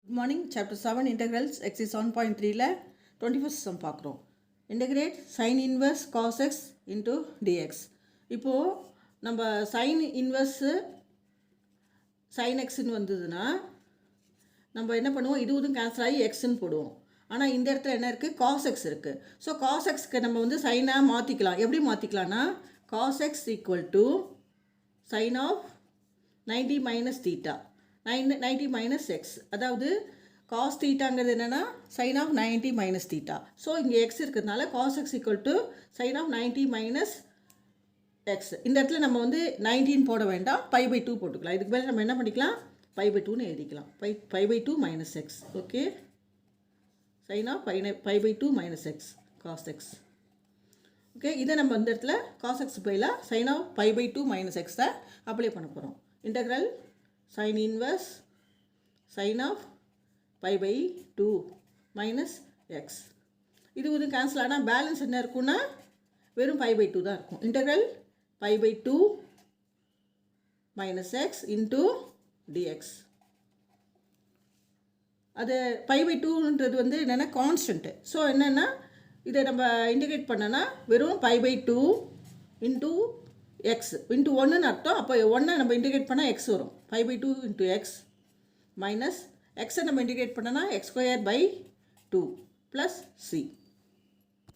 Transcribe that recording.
Good morning, chapter 7 integrals exercise 7.3 ல 21st sum பார்க்குறோம். integrate sin inverse cos x into dx. இப்போது நம்ம sin inverse sin x ன்னு வந்ததுன்னா நம்ம என்ன பண்ணுவோம், இதுவும் கேன்சல் ஆகி எக்ஸ்ன்னு போடுவோம். ஆனால் இந்த இடத்துல என்ன இருக்குது, cos x இருக்குது. ஸோ cos xக்கு நம்ம வந்து சைனாக மாற்றிக்கலாம். எப்படி மாற்றிக்கலாம்னா cos x equal to sin of 90 minus theta 90 minus x, அதாவது cos thetaங்கிறது என்னென்னா sin of 90 minus theta. So இங்கே x இருக்கிறதுனால cos x equal to sin of 90 minus x. இந்த இடத்துல நம்ம வந்து 19 போட வேண்டாம், pi by 2 போட்டுக்கலாம். இதுக்கு மேலே நம்ம என்ன பண்ணிக்கலாம், pi by 2ன்னு எழுதிக்கலாம். pi by 2 minus x. Okay, sin of pi by 2 minus x cos x. Okay, இதை நம்ம இந்த இடத்துல cos x பதிலாக sin of pi by 2 minus x தான் அப்ளை பண்ண போகிறோம். Integral sin inverse sin of pi by 2 minus x. இது வந்து கேன்சல் ஆனால் பேலன்ஸ் என்ன இருக்குன்னா வெறும் pi by 2 தான் இருக்கும். Integral pi by 2 minus x into dx. அது pi by 2ன்றது வந்து என்னென்னா கான்ஸ்டன்ட்டு. ஸோ என்னென்னா இதை நம்ம இன்டிகிரேட் பண்ணோன்னா வெறும் pi by 2 into x into 1ன்னு அர்த்தம். அப்போ 1 நம்ம இன்டிகிரேட் பண்ணால் x வரும். pi by 2 into x minus x நம்ம இன்டிகிரேட் பண்ணோன்னா x square by 2 plus c.